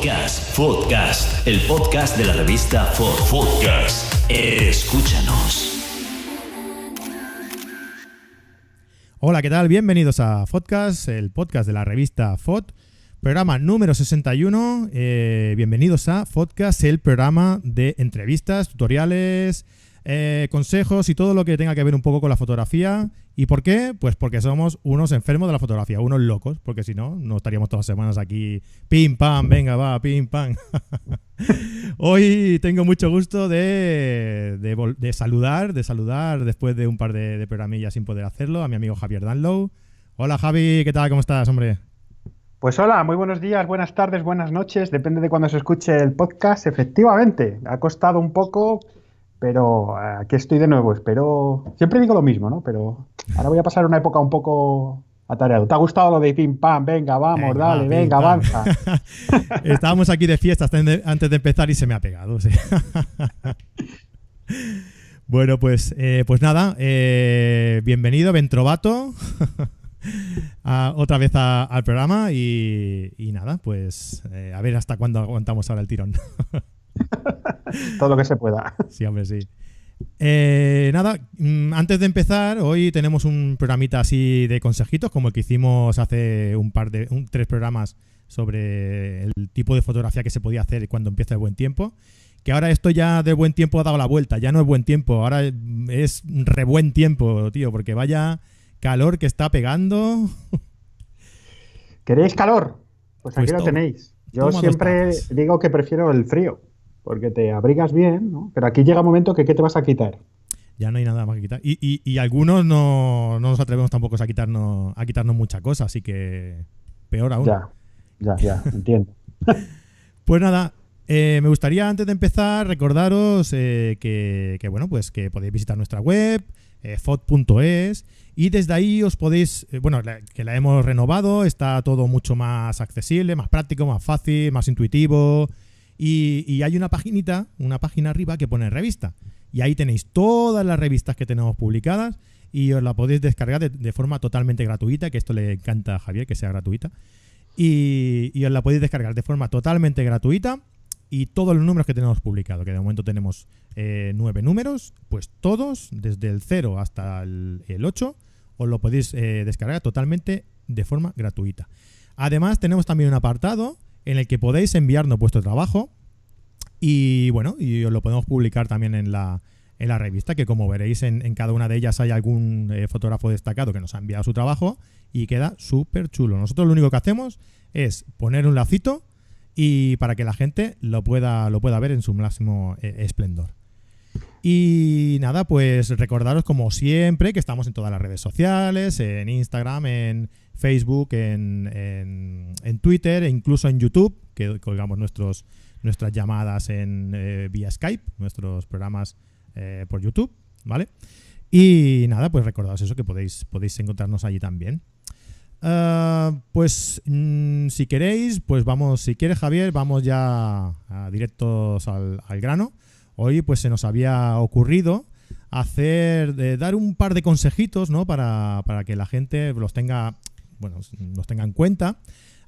Fotcast, el podcast de la revista Fotcast. Escúchanos. Hola, ¿qué tal? Bienvenidos a Fotcast, el podcast de la revista Fot, programa número 61. Bienvenidos a Fotcast, el programa de entrevistas, tutoriales, consejos y todo lo que tenga que ver un poco con la fotografía. ¿Y por qué? Pues porque somos unos enfermos de la fotografía, unos locos, porque si no, no estaríamos todas las semanas aquí, pim, pam, venga, va, pim, pam. Hoy tengo mucho gusto de saludar después de un par de programillas sin poder hacerlo, a mi amigo Javier Danlow. Hola Javi, ¿qué tal? ¿Cómo estás, hombre? Pues hola, muy buenos días, buenas tardes, buenas noches, depende de cuándo se escuche el podcast. Efectivamente, ha costado un poco, pero aquí estoy de nuevo. Espero, siempre digo lo mismo, ¿no? Pero ahora voy a pasar una época un poco atareado. ¿Te ha gustado lo de pim pam? Venga, vamos, dale, venga, avanza. Estábamos aquí de fiesta antes de empezar y se me ha pegado. Sí. Bueno, pues nada, bienvenido, Ventrovato. Otra vez al programa y nada, pues a ver hasta cuándo aguantamos ahora el tirón. Todo lo que se pueda. Sí, hombre, sí. Nada, antes de empezar, hoy tenemos un programita así de consejitos, como el que hicimos hace tres programas sobre el tipo de fotografía que se podía hacer cuando empieza el buen tiempo. Que ahora esto ya de buen tiempo ha dado la vuelta, ya no es buen tiempo, ahora es re buen tiempo, tío, porque vaya calor que está pegando. ¿Queréis calor? Pues aquí Pues lo tenéis. Yo siempre digo que prefiero el frío, porque te abrigas bien, ¿no? Pero aquí llega un momento que ¿qué te vas a quitar? Ya no hay nada más que quitar. Y algunos no nos atrevemos tampoco a quitarnos mucha cosa, así que peor aún. Ya, entiendo. Pues nada, me gustaría antes de empezar recordaros que bueno, pues que podéis visitar nuestra web, fot.es, y desde ahí os podéis, que la hemos renovado, está todo mucho más accesible, más práctico, más fácil, más intuitivo, y hay una página arriba que pone revista, y ahí tenéis todas las revistas que tenemos publicadas y os la podéis descargar de forma totalmente gratuita, que esto le encanta a Javier, que sea gratuita, y os la podéis descargar de forma totalmente gratuita. Y todos los números que tenemos publicados, que de momento tenemos 9 números, pues todos, desde el 0 hasta el 8, os lo podéis descargar totalmente de forma gratuita. Además, tenemos también un apartado en el que podéis enviarnos vuestro trabajo y bueno, y os lo podemos publicar también en la revista, que como veréis en cada una de ellas hay algún fotógrafo destacado que nos ha enviado su trabajo y queda súper chulo. Nosotros lo único que hacemos es poner un lacito y para que la gente lo pueda ver en su máximo esplendor. Y nada, pues recordaros como siempre que estamos en todas las redes sociales, en Instagram, en Facebook, en Twitter e incluso en YouTube, que colgamos nuestras llamadas vía Skype, nuestros programas por YouTube, ¿vale? Y nada, pues recordaos eso, que podéis encontrarnos allí también. Si queréis, pues vamos, si quieres Javier, vamos ya directos al grano. Hoy pues se nos había ocurrido dar un par de consejitos, ¿no? Para que la gente los tenga en cuenta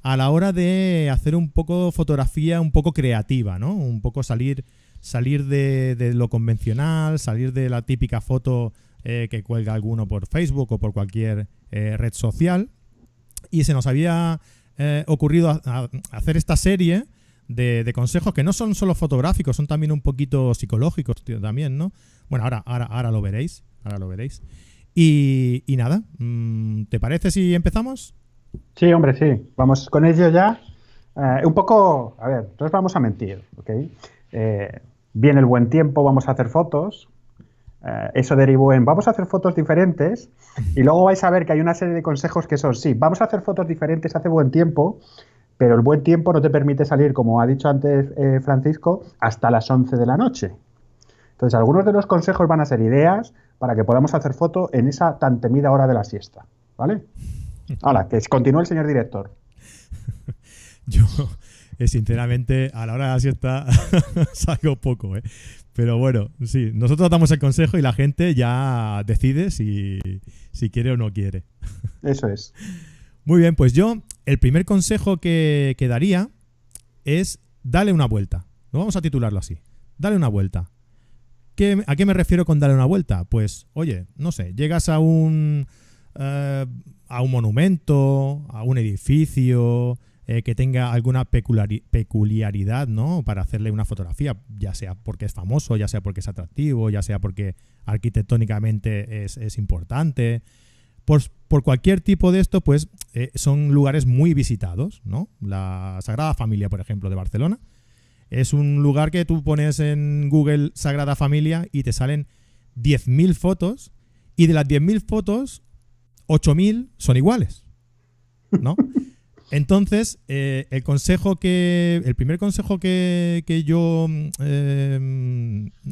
a la hora de hacer un poco fotografía un poco creativa, ¿no? Un poco salir de lo convencional, salir de la típica foto que cuelga alguno por Facebook o por cualquier red social. Y se nos había ocurrido hacer esta serie de consejos que no son solo fotográficos, son también un poquito psicológicos también, ¿no? Bueno, ahora lo veréis. Y nada, ¿te parece si empezamos? Sí, hombre, sí. Vamos con ello ya. Un poco, a ver, no os vamos a mentir, ¿ok? Viene el buen tiempo, vamos a hacer fotos. Eso derivó en vamos a hacer fotos diferentes y luego vais a ver que hay una serie de consejos que son, sí, vamos a hacer fotos diferentes, hace buen tiempo, pero el buen tiempo no te permite salir, como ha dicho antes Francisco, hasta las 11 de la noche. Entonces, algunos de los consejos van a ser ideas para que podamos hacer foto en esa tan temida hora de la siesta, ¿vale? Ahora, que continúe el señor director. Yo, sinceramente, a la hora de la siesta salgo poco, ¿eh? Pero bueno, sí, nosotros damos el consejo y la gente ya decide si quiere o no quiere. Eso es. Muy bien, pues yo, el primer consejo que daría es dale una vuelta. Lo vamos a titularlo así. Dale una vuelta. ¿A qué me refiero con darle una vuelta? Pues, oye, no sé, llegas a un monumento, a un edificio que tenga alguna peculiaridad, ¿no? Para hacerle una fotografía, ya sea porque es famoso, ya sea porque es atractivo, ya sea porque arquitectónicamente es importante. Por cualquier tipo de esto, pues son lugares muy visitados, ¿no? La Sagrada Familia, por ejemplo, de Barcelona, es un lugar que tú pones en Google Sagrada Familia y te salen 10.000 fotos, y de las 10.000 fotos, 8.000 son iguales, ¿no? Entonces, el primer consejo que yo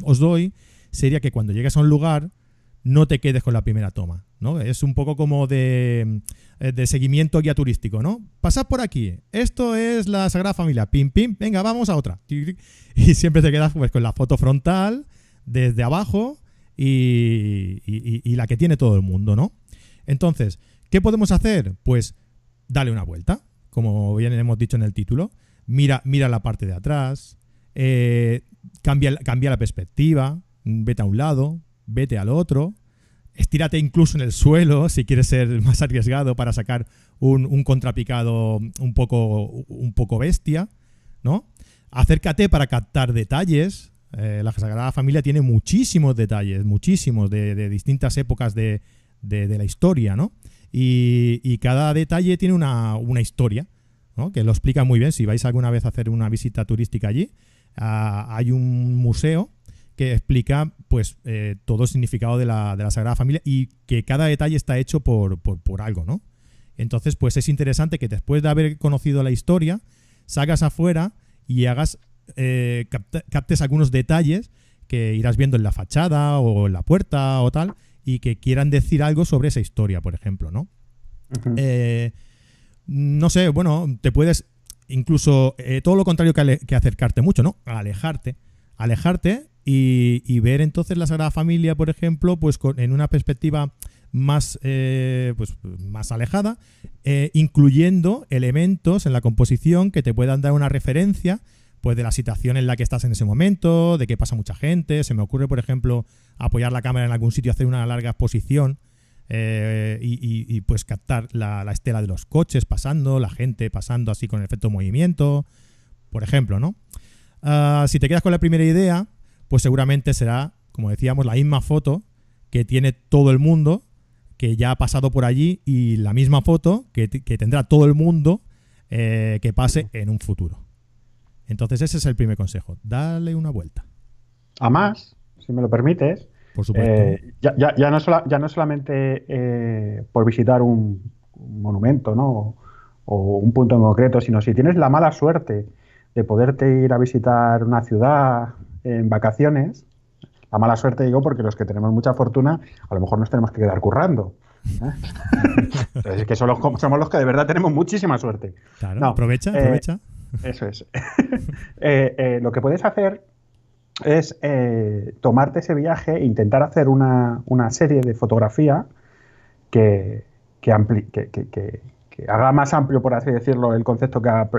os doy sería que cuando llegues a un lugar no te quedes con la primera toma, ¿no? Es un poco como de seguimiento guía turístico, ¿no? Pasad por aquí, esto es la Sagrada Familia, pim, pim, venga, vamos a otra. Y siempre te quedas pues con la foto frontal, desde abajo, y la que tiene todo el mundo, ¿no? Entonces, ¿qué podemos hacer? Pues dale una vuelta, como bien hemos dicho en el título. Mira la parte de atrás, cambia la perspectiva, vete a un lado, vete al otro, estírate incluso en el suelo si quieres ser más arriesgado para sacar un contrapicado un poco bestia, ¿no? Acércate para captar detalles. La Sagrada Familia tiene muchísimos detalles, muchísimos de distintas épocas de la historia, ¿no? Y cada detalle tiene una historia, ¿no? Que lo explica muy bien. Si vais alguna vez a hacer una visita turística allí, hay un museo que explica pues todo el significado de la Sagrada Familia, y que cada detalle está hecho por algo, ¿no? Entonces, pues es interesante que después de haber conocido la historia, salgas afuera y captes algunos detalles que irás viendo en la fachada o en la puerta o tal, y que quieran decir algo sobre esa historia, por ejemplo, ¿no? Uh-huh. No sé, bueno, te puedes incluso todo lo contrario que acercarte mucho, ¿no? Alejarte y ver entonces la Sagrada Familia, por ejemplo, pues en una perspectiva más alejada, incluyendo elementos en la composición que te puedan dar una referencia pues de la situación en la que estás en ese momento, de que pasa mucha gente. Se me ocurre, por ejemplo, apoyar la cámara en algún sitio, hacer una larga exposición y pues captar la estela de los coches pasando, la gente pasando así con el efecto movimiento, por ejemplo, ¿no? Si te quedas con la primera idea, pues seguramente será, como decíamos, la misma foto que tiene todo el mundo, que ya ha pasado por allí, y la misma foto que tendrá todo el mundo que pase en un futuro. Entonces ese es el primer consejo, dale una vuelta. A más, si me lo permites, por supuesto. Ya no solamente por visitar un monumento, ¿no? o un punto en concreto, sino si tienes la mala suerte de poderte ir a visitar una ciudad en vacaciones. La mala suerte digo porque los que tenemos mucha fortuna a lo mejor nos tenemos que quedar currando, ¿eh? Entonces, es que somos los que de verdad tenemos muchísima suerte. Claro, no, aprovecha. Eso es. Lo que puedes hacer es tomarte ese viaje e intentar hacer una serie de fotografía que haga más amplio, por así decirlo, el concepto que ha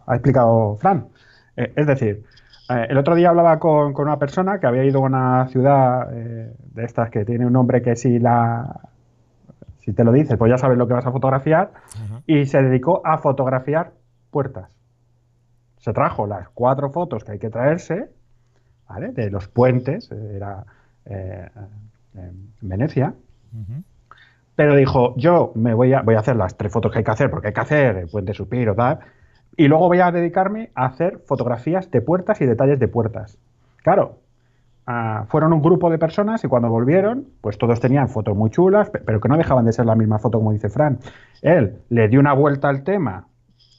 explicado Fran. Es decir, el otro día hablaba con una persona que había ido a una ciudad de estas que tiene un nombre que si te lo dices, pues ya sabes lo que vas a fotografiar. Uh-huh. Y se dedicó a fotografiar puertas. Se trajo las 4 fotos que hay que traerse, ¿vale? De los puentes, era en Venecia. Uh-huh. Pero dijo, yo me voy a hacer las 3 fotos que hay que hacer, porque hay que hacer el puente Suspiro, tal, y luego voy a dedicarme a hacer fotografías de puertas y detalles de puertas. Claro, fueron un grupo de personas y cuando volvieron, pues todos tenían fotos muy chulas, pero que no dejaban de ser la misma foto, como dice Fran. Él le dio una vuelta al tema,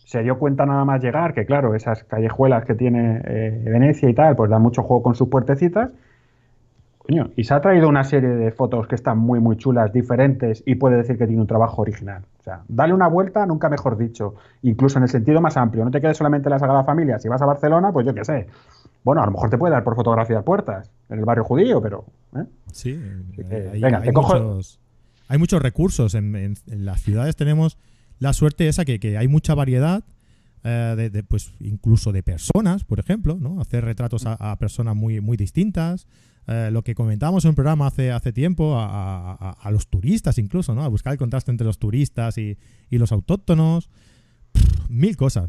se dio cuenta nada más llegar que, claro, esas callejuelas que tiene Venecia y tal, pues dan mucho juego con sus puertecitas. Coño, y se ha traído una serie de fotos que están muy, muy chulas, diferentes, y puede decir que tiene un trabajo original. O sea, dale una vuelta, nunca mejor dicho, incluso en el sentido más amplio. No te quedes solamente en la Sagrada Familia. Si vas a Barcelona, pues yo qué sé. Bueno, a lo mejor te puede dar por fotografiar puertas en el barrio judío, pero... Sí, hay muchos recursos. En las ciudades tenemos la suerte esa que hay mucha variedad pues incluso de personas, por ejemplo, ¿no? Hacer retratos a personas muy, muy distintas. Lo que comentábamos en un programa hace tiempo, a los turistas incluso, ¿no? A buscar el contraste entre los turistas y los autóctonos. Mil cosas.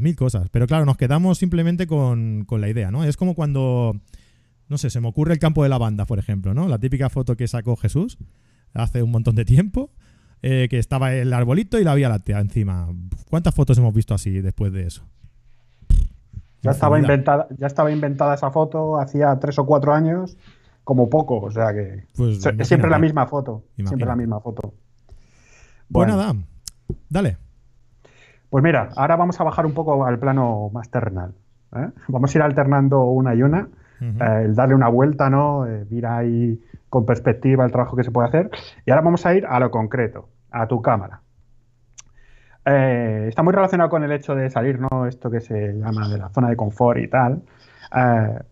Pero claro, nos quedamos simplemente con la idea, ¿no? Es como cuando, no sé, se me ocurre el campo de lavanda, por ejemplo, ¿no? La típica foto que sacó Jesús hace un montón de tiempo, que estaba el arbolito y la Vía Láctea encima. ¿Cuántas fotos hemos visto así después de eso? Ya estaba inventada esa foto hacía 3 o 4 años, como poco, o sea que Pues es siempre la misma foto. Imagínate. Siempre la misma foto. Pues nada, dale. Pues mira, ahora vamos a bajar un poco al plano más terrenal, ¿eh? Vamos a ir alternando una y una, el darle una vuelta, ¿no? Mira ahí con perspectiva el trabajo que se puede hacer. Y ahora vamos a ir a lo concreto, a tu cámara. Está muy relacionado con el hecho de salir, ¿no? Esto que se llama de la zona de confort y tal.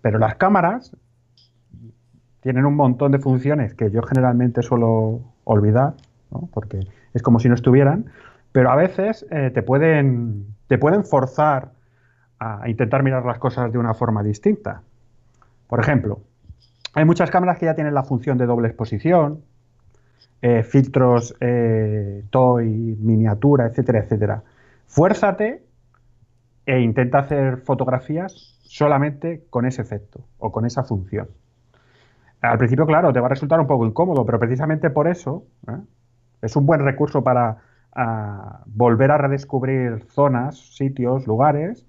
Pero las cámaras tienen un montón de funciones que yo generalmente suelo olvidar, ¿no? Porque es como si no estuvieran. Pero a veces te pueden forzar a intentar mirar las cosas de una forma distinta. Por ejemplo, hay muchas cámaras que ya tienen la función de doble exposición, filtros, toy, miniatura, etcétera, etcétera. Fuérzate e intenta hacer fotografías solamente con ese efecto o con esa función. Al principio, claro, te va a resultar un poco incómodo, pero precisamente por eso es un buen recurso para volver a redescubrir zonas, sitios, lugares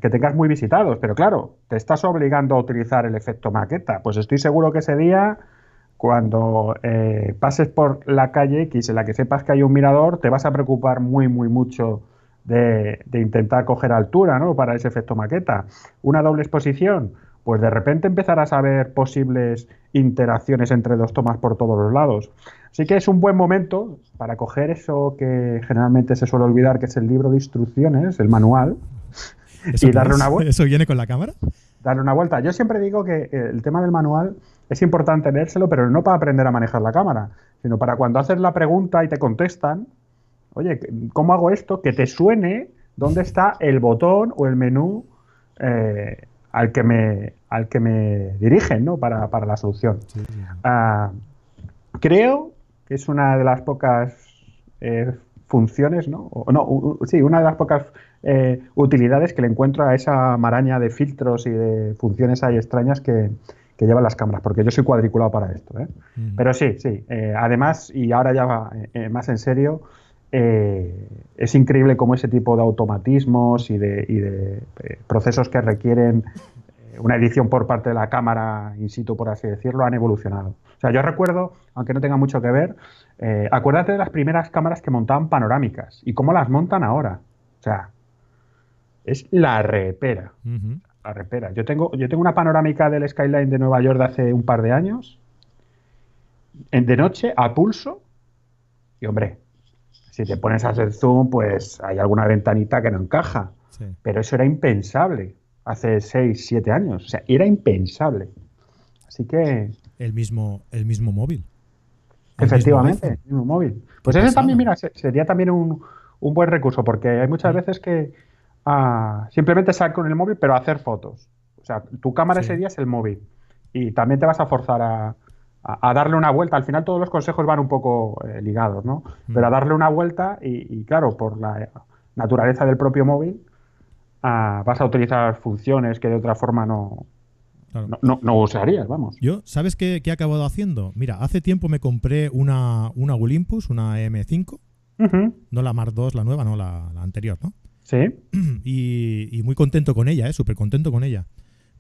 que tengas muy visitados. Pero claro, te estás obligando a utilizar el efecto maqueta. Pues estoy seguro que ese día, cuando pases por la calle X en la que sepas que hay un mirador, te vas a preocupar mucho de intentar coger altura, ¿no? Para ese efecto maqueta. Una doble exposición, pues de repente empezarás a ver posibles interacciones entre dos tomas por todos los lados. Así que es un buen momento para coger eso que generalmente se suele olvidar, que es el libro de instrucciones, el manual, y darle una vuelta. ¿Eso viene con la cámara? Darle una vuelta. Yo siempre digo que el tema del manual es importante leérselo, pero no para aprender a manejar la cámara, sino para cuando haces la pregunta y te contestan, oye, ¿cómo hago esto? Que te suene dónde está el botón o el menú al que me dirigen, ¿no? Para la solución. Sí. Creo que es una de las pocas funciones, ¿no? Sí, una de las pocas utilidades que le encuentro a esa maraña de filtros y de funciones ahí extrañas que llevan las cámaras, porque yo soy cuadriculado para esto, ¿eh? Pero sí. Además, y ahora ya va, más en serio, es increíble cómo ese tipo de automatismos y de procesos que requieren una edición por parte de la cámara in situ, por así decirlo, han evolucionado. O sea, yo recuerdo, aunque no tenga mucho que ver, acuérdate de las primeras cámaras que montaban panorámicas y cómo las montan ahora. O sea, es la repera. La repera. Yo tengo una panorámica del Skyline de Nueva York de hace un par de años, de noche, a pulso, y hombre, si te pones a hacer zoom, pues hay alguna ventanita que no encaja. Sí. Pero eso era impensable hace 6, 7 años. O sea, era impensable. Así que... El mismo móvil. Efectivamente, el mismo móvil. Pues ese también, mira, sería también un buen recurso, porque hay muchas veces que simplemente sal con el móvil, pero a hacer fotos. O sea, tu cámara ese día es el móvil. Y también te vas a forzar a darle una vuelta. Al final todos los consejos van un poco ligados, ¿no? Pero a darle una vuelta y claro, por la naturaleza del propio móvil, vas a utilizar funciones que de otra forma no usarías, vamos. Yo, ¿sabes qué he acabado haciendo? Mira, hace tiempo me compré una Olympus, una M5, no la Mark II, la nueva, no la anterior, ¿no? Sí. Y muy contento con ella, súper contento con ella.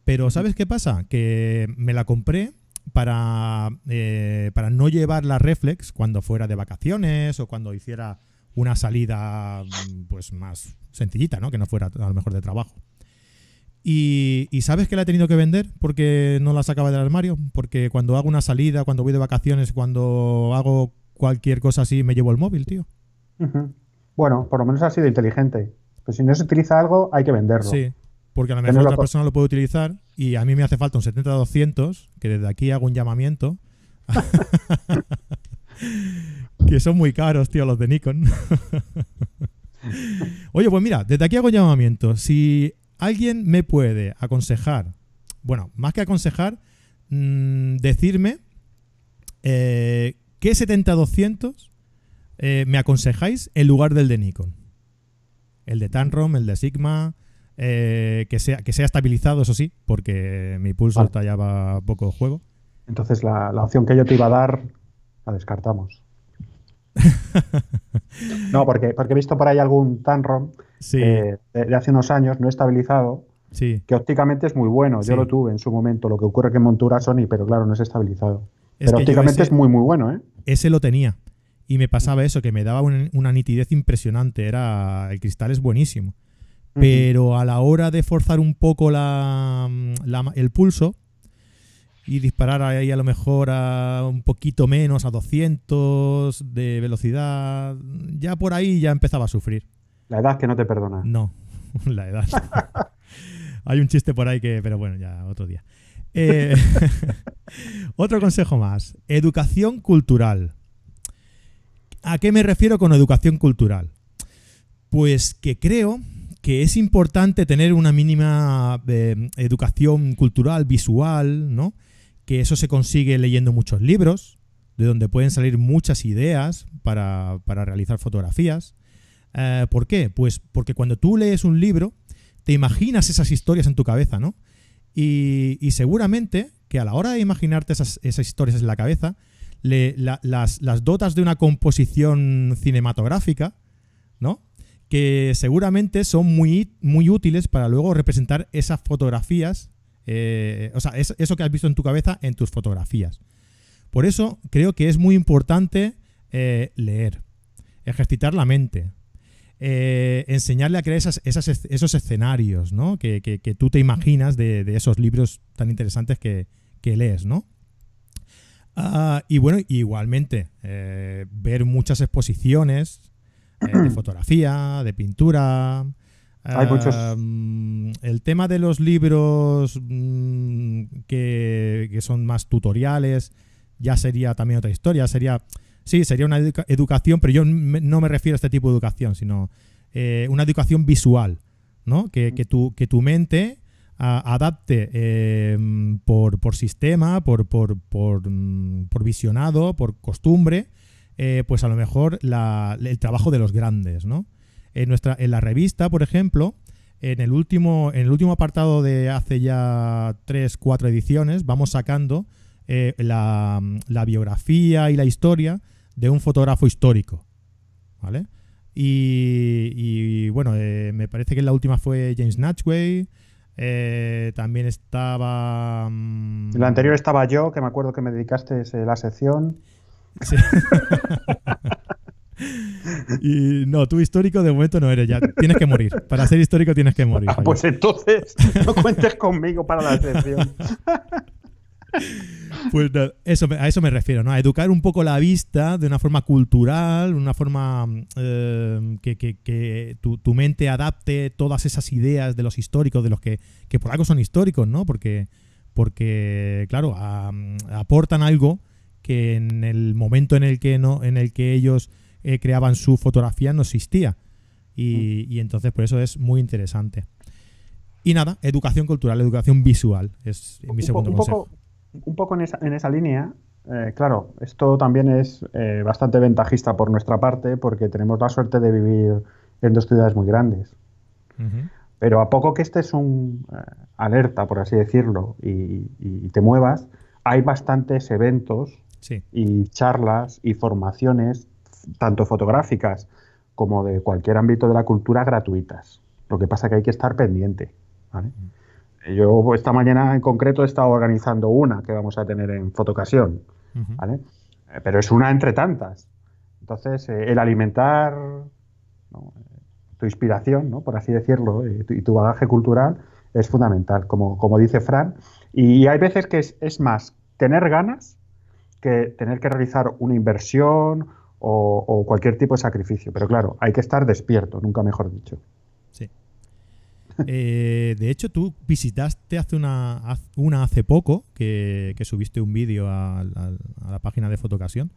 Pero ¿sabes qué pasa? Que me la compré para no llevar la reflex cuando fuera de vacaciones o cuando hiciera una salida pues más sencillita, ¿no? Que no fuera a lo mejor de trabajo. Y ¿sabes que la he tenido que vender? Porque no la sacaba del armario. Porque cuando hago una salida, cuando voy de vacaciones, cuando hago cualquier cosa así, me llevo el móvil, tío. Bueno, por lo menos ha sido inteligente. Pues si no se utiliza algo, hay que venderlo. Sí, porque a lo mejor otra persona lo puede utilizar y a mí me hace falta un 70-200, que desde aquí hago un llamamiento. Que son muy caros, tío, los de Nikon. Oye, pues mira, desde aquí hago llamamiento. Si alguien me puede aconsejar, bueno, más que aconsejar, decirme qué 70-200 me aconsejáis en lugar del de Nikon. El de Tamron, el de Sigma, que sea estabilizado, eso sí, porque mi pulso tallaba poco juego. Entonces la opción que yo te iba a dar la descartamos. No, porque he visto por ahí algún Tamron Sí, de hace unos años, no estabilizado, sí. que ópticamente es muy bueno. Sí. Yo lo tuve en su momento. Lo que ocurre que en montura Sony, pero claro, no es estabilizado. Es Pero que yo ópticamente es muy, muy bueno, ¿eh? ese lo tenía. Y me pasaba eso, que me daba una nitidez impresionante. El cristal es buenísimo. Pero a la hora de forzar un poco el pulso y disparar ahí a lo mejor a un poquito menos, a 200 de velocidad, ya por ahí ya empezaba a sufrir. La edad que no te perdona. No, la edad. Hay un chiste por ahí pero bueno, ya otro día. Otro consejo más. Educación cultural. ¿A qué me refiero con educación cultural? Pues que creo que es importante tener una mínima educación cultural, visual, ¿no? Que eso se consigue leyendo muchos libros, de donde pueden salir muchas ideas para realizar fotografías. ¿Por qué? Pues porque cuando tú lees un libro, te imaginas esas historias en tu cabeza, ¿no? Y seguramente que a la hora de imaginarte esas historias en la cabeza, las dotas de una composición cinematográfica, ¿no? Que seguramente son muy, muy útiles para luego representar esas fotografías, o sea, eso que has visto en tu cabeza en tus fotografías. Por eso creo que es muy importante leer, ejercitar la mente, enseñarle a crear esos escenarios, ¿no? Que tú te imaginas de esos libros tan interesantes que lees, ¿no? Y bueno, igualmente, ver muchas exposiciones de fotografía, de pintura. Hay muchos. El tema de los libros que son más tutoriales ya sería también otra historia. Sería una educación, pero yo no me refiero a este tipo de educación, sino una educación visual, ¿no? Que tu mente adapte por sistema, por visionado, por costumbre, pues a lo mejor el trabajo de los grandes, ¿no? En la revista, por ejemplo, en el último apartado de hace ya 3-4 ediciones, vamos sacando la biografía y la historia de un fotógrafo histórico, ¿vale? Y bueno, me parece que la última fue James Natchway. También estaba... En la anterior estaba yo, que me acuerdo que me dedicaste la sección. Sí. Y no, tú histórico de momento no eres, ya tienes que morir. Para ser histórico tienes que morir. Pues entonces no cuentes conmigo para la sección. Pues no, a eso me refiero, ¿no? A educar un poco la vista de una forma cultural, una forma que tu mente adapte todas esas ideas de los históricos, de los que por algo son históricos, ¿no? Porque claro, aportan algo que en el momento en el que ellos creaban su fotografía no existía. Y entonces por eso es muy interesante. Y nada, educación cultural, educación visual es mi segundo consejo. Un poco en esa línea, claro, esto también es bastante ventajista por nuestra parte porque tenemos la suerte de vivir en dos ciudades muy grandes. Uh-huh. Pero a poco que estés alerta, por así decirlo, y te muevas, hay bastantes eventos y charlas y formaciones, tanto fotográficas como de cualquier ámbito de la cultura, gratuitas. Lo que pasa es que hay que estar pendiente, ¿vale? Uh-huh. Yo esta mañana en concreto he estado organizando una que vamos a tener en Fotocasión, ¿vale? Pero es una entre tantas. Entonces, el alimentar, ¿no?, tu inspiración, ¿no?, por así decirlo, y tu bagaje cultural es fundamental, como dice Fran. Y hay veces que es más tener ganas que tener que realizar una inversión o cualquier tipo de sacrificio. Pero claro, hay que estar despierto, nunca mejor dicho. Sí. De hecho, tú visitaste hace poco, que subiste un vídeo a la página de Fotocasión,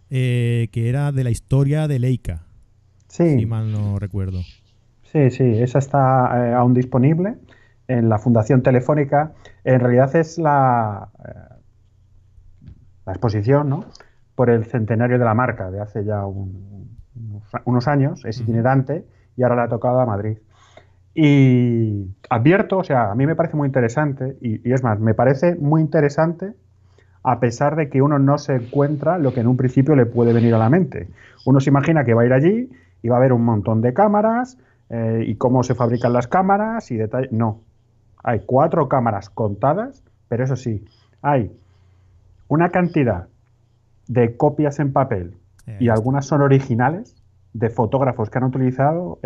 que era de la historia de Leica. Sí. Si mal no recuerdo. Sí, esa está aún disponible en la Fundación Telefónica. En realidad es la exposición, ¿no? Por el centenario de la marca de hace ya unos años. Es itinerante y ahora le ha tocado a Madrid. Y advierto, o sea, a mí me parece muy interesante y es más, me parece muy interesante a pesar de que uno no se encuentra lo que en un principio le puede venir a la mente. Uno se imagina que va a ir allí y va a ver un montón de cámaras y cómo se fabrican las cámaras y detalles. No, hay 4 cámaras contadas, pero eso sí, hay una cantidad de copias en papel y algunas son originales de fotógrafos que han utilizado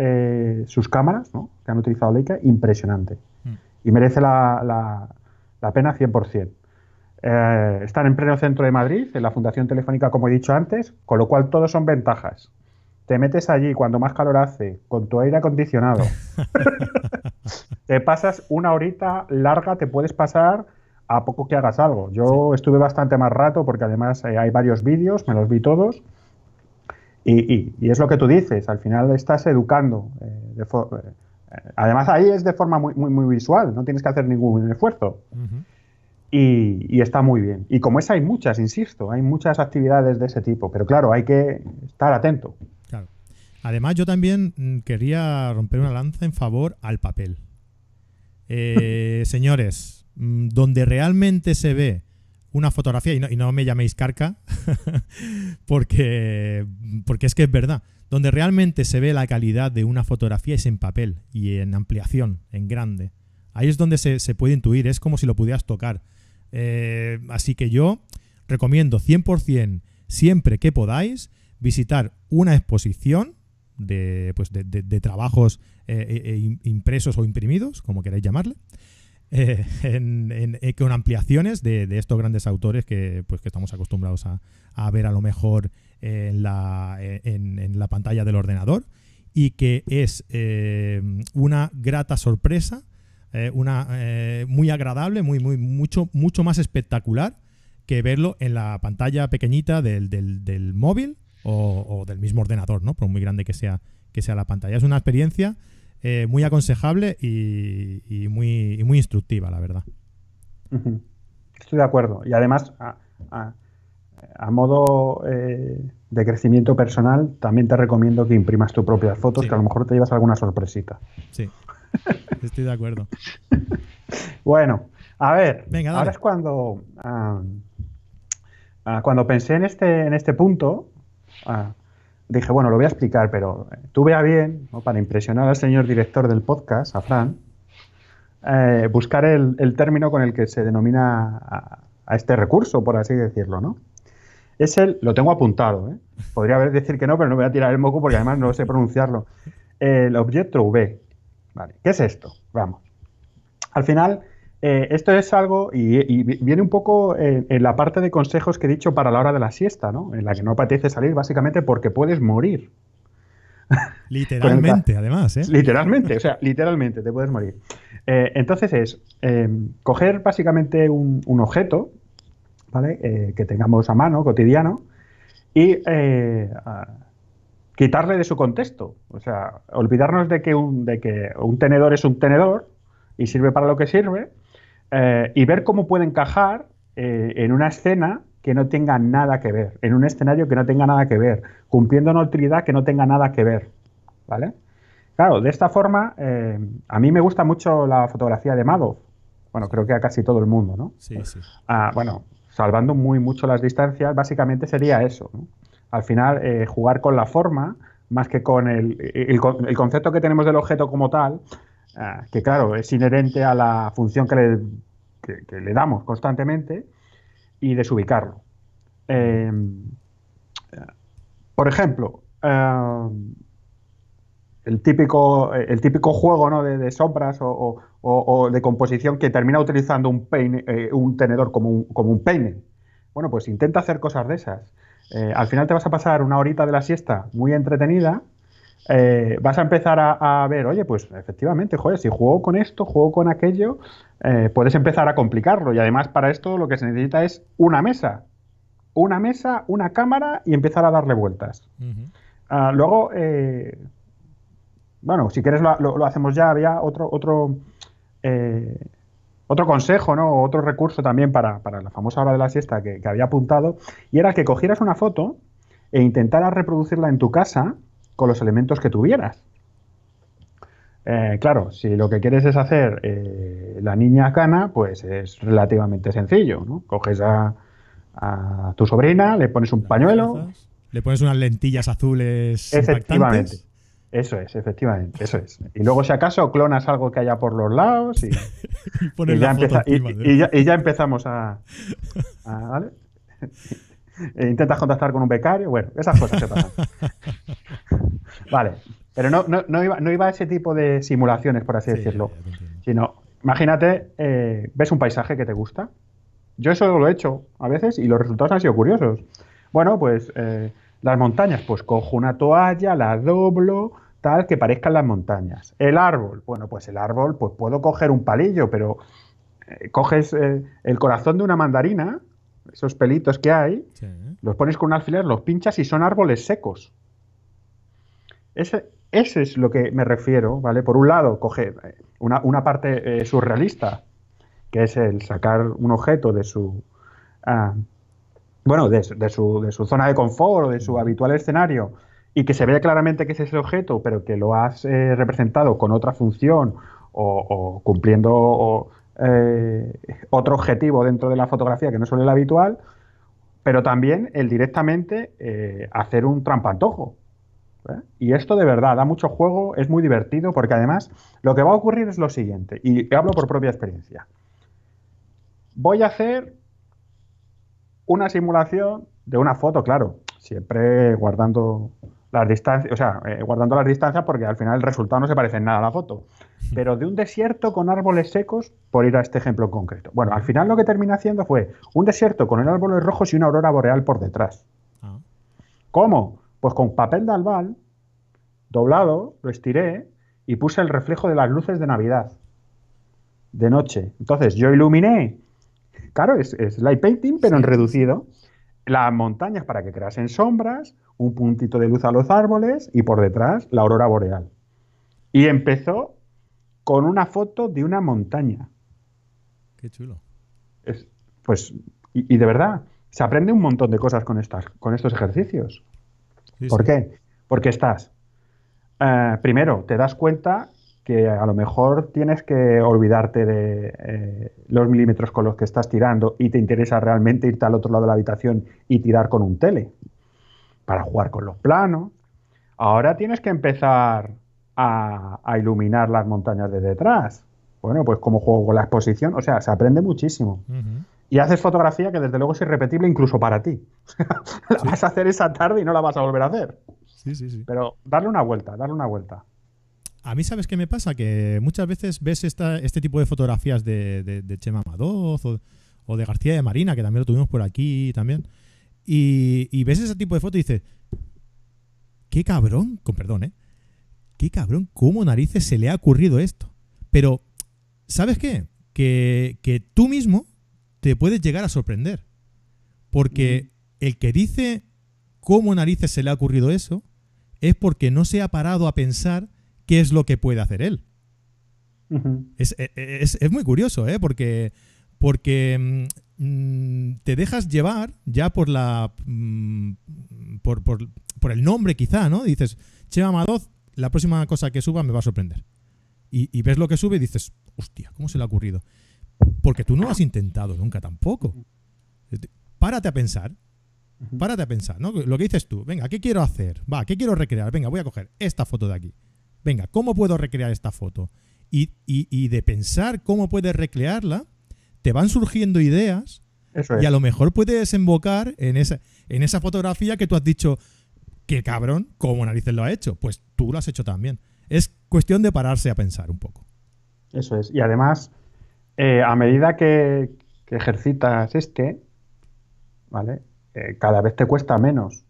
sus cámaras, ¿no? Que han utilizado Leica, impresionante. Y merece la pena 100%. Están en pleno centro de Madrid, en la Fundación Telefónica, como he dicho antes, con lo cual todos son ventajas. Te metes allí cuando más calor hace, con tu aire acondicionado. Te pasas una horita larga, te puedes pasar a poco que hagas algo. Yo estuve bastante más rato porque además hay varios vídeos, me los vi todos. Y es lo que tú dices, al final estás educando. Además ahí es de forma muy visual, no tienes que hacer ningún esfuerzo. Y está muy bien. Y como esa hay muchas, insisto, hay muchas actividades de ese tipo, pero claro, hay que estar atento. Claro. Además, yo también quería romper una lanza en favor al papel. Señores, donde realmente se ve una fotografía, y no me llaméis carca, porque es que es verdad, donde realmente se ve la calidad de una fotografía es en papel y en ampliación, en grande. Ahí es donde se puede intuir, es como si lo pudieras tocar. Así que yo recomiendo 100%, siempre que podáis, visitar una exposición de trabajos impresos o imprimidos, como queráis llamarle, con ampliaciones de estos grandes autores que estamos acostumbrados a ver a lo mejor en la pantalla del ordenador, y que es una grata sorpresa, muy agradable, mucho más espectacular que verlo en la pantalla pequeñita del móvil o del mismo ordenador, ¿no? Por muy grande que sea la pantalla. Es una experiencia muy aconsejable y muy instructiva, la verdad. Estoy de acuerdo. Y además, a modo de crecimiento personal, también te recomiendo que imprimas tus propias fotos, que a lo mejor te llevas alguna sorpresita. Sí, estoy de acuerdo. Bueno, a ver, venga, ahora es cuando pensé en este punto, dije, bueno, lo voy a explicar, pero tú vea bien, ¿no? Para impresionar al señor director del podcast, a Fran, buscar el término con el que se denomina a este recurso, por así decirlo, ¿no? Lo tengo apuntado, ¿eh? Podría decir que no, pero no voy a tirar el moco porque además no sé pronunciarlo. El objet trouvé. Vale, ¿qué es esto? Vamos. Al final, esto es algo, y viene un poco en la parte de consejos que he dicho para la hora de la siesta, ¿no? En la que no apetece salir básicamente porque puedes morir. Literalmente, además, ¿eh? Literalmente, o sea, literalmente te puedes morir. Entonces es coger básicamente un objeto, ¿vale? Que tengamos a mano, cotidiano, y quitarle de su contexto. O sea, olvidarnos de que un tenedor es un tenedor y sirve para lo que sirve, y ver cómo puede encajar en una escena que no tenga nada que ver, en un escenario que no tenga nada que ver, cumpliendo una utilidad que no tenga nada que ver, ¿vale? Claro, de esta forma, a mí me gusta mucho la fotografía de Madoff. Bueno, creo que a casi todo el mundo, ¿no? Sí, sí. Bueno, salvando mucho las distancias, básicamente sería eso, ¿no? Al final, jugar con la forma, más que con el concepto que tenemos del objeto como tal, que claro, es inherente a la función que le damos constantemente, y desubicarlo. Por ejemplo, el típico juego, ¿no? de sombras o de composición que termina utilizando un tenedor como un peine. Bueno, pues intenta hacer cosas de esas. Al final te vas a pasar una horita de la siesta muy entretenida. Vas a empezar a ver, oye, pues efectivamente, joder, si juego con esto, juego con aquello, puedes empezar a complicarlo. Y además para esto lo que se necesita es una mesa, una cámara y empezar a darle vueltas. Luego, bueno, si quieres lo hacemos ya. Había otro consejo, ¿no? Otro recurso también para la famosa hora de la siesta que había apuntado, y era que cogieras una foto e intentaras reproducirla en tu casa con los elementos que tuvieras. Claro, si lo que quieres es hacer la niña cana, pues es relativamente sencillo, ¿no? Coges a tu sobrina, le pones un pañuelo. Le pones unas lentillas azules Efectivamente. impactantes. Eso es, efectivamente, eso es. Y luego, si acaso, clonas algo que haya por los lados y Pones ya, la foto encima, ¿no? y ya empezamos ¿vale? E intentas contactar con un becario. Bueno, esas cosas se pasan. Vale, pero no iba a ese tipo de simulaciones, por así decirlo. Ya te entiendo. Sino, imagínate, ves un paisaje que te gusta. Yo eso lo he hecho a veces y los resultados han sido curiosos. Bueno, pues las montañas, pues cojo una toalla, la doblo, tal, que parezcan las montañas. El árbol, bueno, pues el árbol, pues puedo coger un palillo, pero coges el corazón de una mandarina, esos pelitos que hay, Sí. los pones con un alfiler, los pinchas y son árboles secos. Ese es lo que me refiero, ¿vale? Por un lado, coge una parte surrealista, que es el sacar un objeto de su de su zona de confort o de su habitual escenario, y que se ve claramente que es ese objeto, pero que lo has representado con otra función o cumpliendo otro objetivo dentro de la fotografía que no suele el habitual, pero también el directamente hacer un trampantojo. Y esto de verdad da mucho juego, es muy divertido, porque además lo que va a ocurrir es lo siguiente, y hablo por propia experiencia. Voy a hacer una simulación de una foto, claro, siempre guardando las distancias, o sea, guardando las distancias, porque al final el resultado no se parece en nada a la foto, pero de un desierto con árboles secos, por ir a este ejemplo en concreto. Bueno, al final lo que terminé haciendo fue un desierto con árboles rojos y una aurora boreal por detrás. ¿Cómo? Pues con papel de albal doblado, lo estiré y puse el reflejo de las luces de Navidad de noche. Entonces yo iluminé, claro, es light painting, pero en reducido, las montañas para que creasen sombras, un puntito de luz a los árboles y por detrás la aurora boreal. Y empezó con una foto de una montaña. Qué chulo. Pues, y de verdad, se aprende un montón de cosas con estos ejercicios. Sí, ¿Por sí. qué? Porque estás, primero, te das cuenta que a lo mejor tienes que olvidarte de los milímetros con los que estás tirando y te interesa realmente irte al otro lado de la habitación y tirar con un tele para jugar con los planos. Ahora tienes que empezar a iluminar las montañas de detrás. Bueno, pues como juego con la exposición, o sea, se aprende muchísimo. Y haces fotografía que desde luego es irrepetible incluso para ti. La vas a hacer esa tarde y no la vas a volver a hacer. Sí, sí, sí. Pero darle una vuelta, darle una vuelta. A mí, ¿sabes qué me pasa? Que muchas veces ves este tipo de fotografías de Chema Madoz o de García de Marina, que también lo tuvimos por aquí también, y ves ese tipo de foto y dices, qué cabrón, con perdón, qué cabrón, cómo narices se le ha ocurrido esto. Pero, ¿sabes qué? Que tú mismo te puedes llegar a sorprender. Porque el que dice cómo narices se le ha ocurrido eso es porque no se ha parado a pensar qué es lo que puede hacer él. Es muy curioso, porque te dejas llevar ya por por el nombre quizá, ¿no? Dices, Chema Madoz, la próxima cosa que suba me va a sorprender. Y ves lo que sube y dices, hostia, ¿cómo se le ha ocurrido? Porque tú no lo has intentado nunca tampoco. Párate a pensar. Párate a pensar, ¿no? Lo que dices tú, venga, ¿qué quiero hacer? Va, ¿qué quiero recrear? Venga, voy a coger esta foto de aquí. Venga, ¿cómo puedo recrear esta foto? Y de pensar cómo puedes recrearla, te van surgiendo ideas. Eso es. Y a lo mejor puede desembocar en esa fotografía que tú has dicho, qué cabrón, ¿cómo narices lo ha hecho? Pues tú lo has hecho también. Es cuestión de pararse a pensar un poco. Eso es. Y además, a medida que ejercitas ¿vale? Cada vez te cuesta menos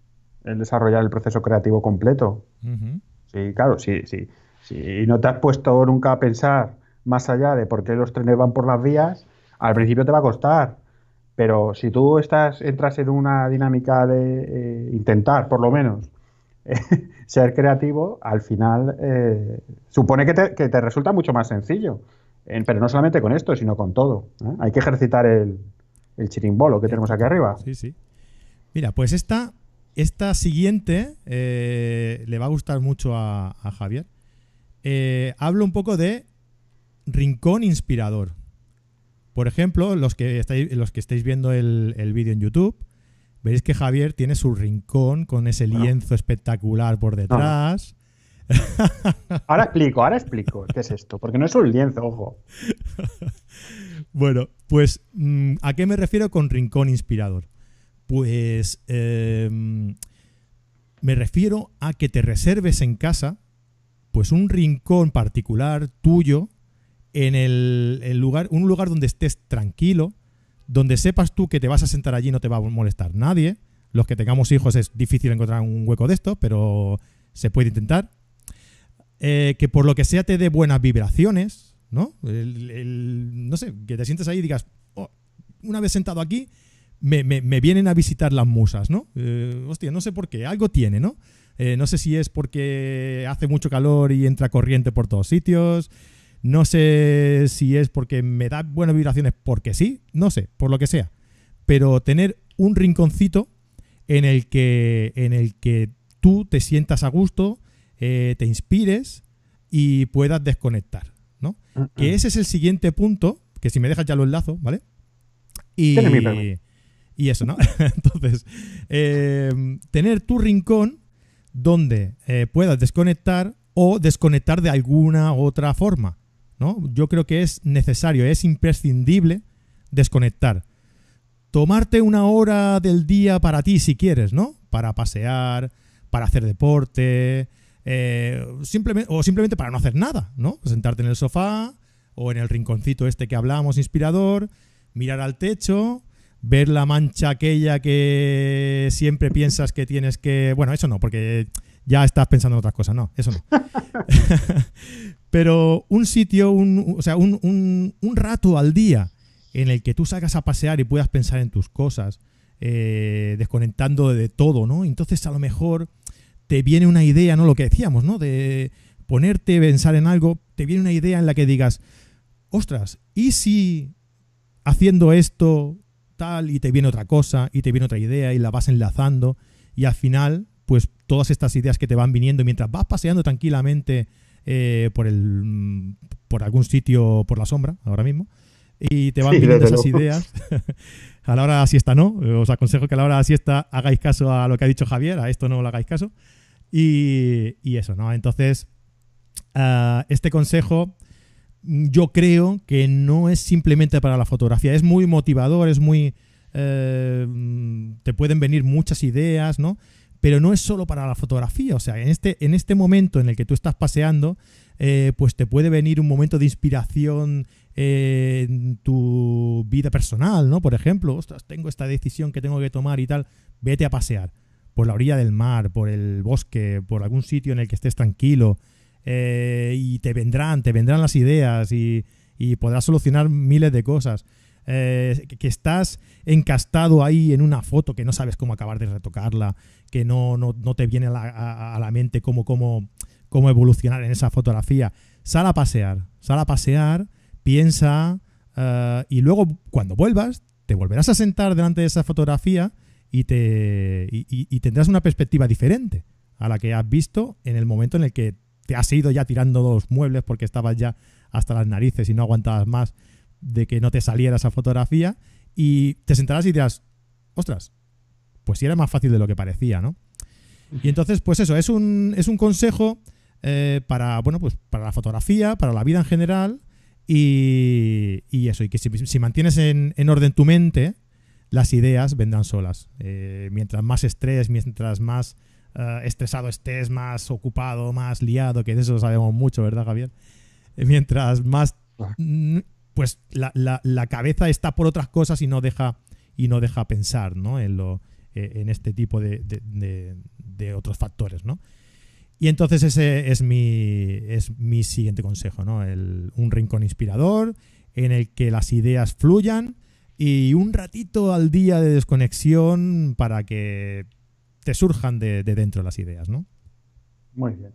el desarrollar el proceso creativo completo. Sí, claro, sí. Si no te has puesto nunca a pensar más allá de por qué los trenes van por las vías, al principio te va a costar. Pero si tú entras en una dinámica de intentar, por lo menos, ser creativo al final supone que te resulta mucho más sencillo. Pero no solamente con esto, sino con todo. Hay que ejercitar el chirimbolo que tenemos aquí arriba. Sí, sí. Mira, pues esta siguiente le va a gustar mucho a Javier. Hablo un poco de rincón inspirador. Por ejemplo, los que estáis viendo el vídeo en YouTube, veréis que Javier tiene su rincón con ese lienzo espectacular por detrás. No. Ahora explico qué es esto, porque no es un lienzo, ojo. Bueno, pues ¿a qué me refiero con rincón inspirador? Pues me refiero a que te reserves en casa pues un rincón particular tuyo en un lugar donde estés tranquilo, donde sepas tú que te vas a sentar allí y no te va a molestar nadie. Los que tengamos hijos es difícil encontrar un hueco de esto, pero se puede intentar. Que por lo que sea te dé buenas vibraciones, ¿no? No sé, que te sientes ahí y digas, oh, una vez sentado aquí, me vienen a visitar las musas, ¿no? Hostia, no sé por qué, algo tiene, ¿no? No sé si es porque hace mucho calor y entra corriente por todos sitios, no sé si es porque me da buenas vibraciones porque sí, no sé, por lo que sea. Pero tener un rinconcito en el que tú te sientas a gusto, te inspires y puedas desconectar, ¿no? Que ese es el siguiente punto, que si me dejas ya lo enlazo, ¿vale? Y eso, ¿no? Entonces, tener tu rincón donde puedas desconectar o desconectar de alguna otra forma, ¿no? Yo creo que es necesario, es imprescindible desconectar. Tomarte una hora del día para ti si quieres, ¿no? Para pasear, para hacer deporte, simplemente para no hacer nada, ¿no? Sentarte en el sofá o en el rinconcito este que hablamos, inspirador, mirar al techo, ver la mancha aquella que siempre piensas que tienes que... Bueno, eso no, porque ya estás pensando en otras cosas, no, eso no. Pero un sitio, un rato al día en el que tú salgas a pasear y puedas pensar en tus cosas, desconectando de todo, ¿no? Entonces a lo mejor te viene una idea, ¿no? Lo que decíamos, ¿no? De ponerte, pensar en algo, te viene una idea en la que digas, ostras, ¿y si haciendo esto tal? Y te viene otra cosa, y te viene otra idea, y la vas enlazando, y al final, pues todas estas ideas que te van viniendo mientras vas paseando tranquilamente por algún sitio por la sombra, ahora mismo, y te van viniendo esas ideas. A la hora de la siesta no, os aconsejo que a la hora de la siesta hagáis caso a lo que ha dicho Javier, a esto no lo hagáis caso. Y eso, ¿no? Entonces, este consejo yo creo que no es simplemente para la fotografía, es muy motivador, es muy... te pueden venir muchas ideas, ¿no? Pero no es solo para la fotografía, o sea, en este momento en el que tú estás paseando, pues te puede venir un momento de inspiración en tu vida personal, ¿no? Por ejemplo, ostras, tengo esta decisión que tengo que tomar y tal, vete a pasear por la orilla del mar, por el bosque, por algún sitio en el que estés tranquilo, y te vendrán las ideas y podrás solucionar miles de cosas. Que estás encastado ahí en una foto que no sabes cómo acabar de retocarla, que no te viene a la mente cómo evolucionar en esa fotografía. Sal a pasear, piensa, y luego cuando vuelvas te volverás a sentar delante de esa fotografía y tendrás una perspectiva diferente a la que has visto en el momento en el que te has ido ya tirando los muebles porque estabas ya hasta las narices y no aguantabas más de que no te saliera esa fotografía, y te sentarás y dirás, ostras, pues sí era más fácil de lo que parecía, ¿no? Y entonces, pues eso, es un consejo para la fotografía, para la vida en general, y eso, y que si mantienes en orden tu mente, las ideas vendrán solas. Mientras más estrés, mientras más estresado estés, más ocupado, más liado, que de eso sabemos mucho, ¿verdad, Javier? Mientras más... pues la cabeza está por otras cosas y no deja pensar, ¿no? en este tipo de otros factores, ¿no? Y entonces ese es mi siguiente consejo, ¿no? Un rincón inspirador en el que las ideas fluyan y un ratito al día de desconexión para que te surjan de dentro las ideas, ¿no? Muy bien.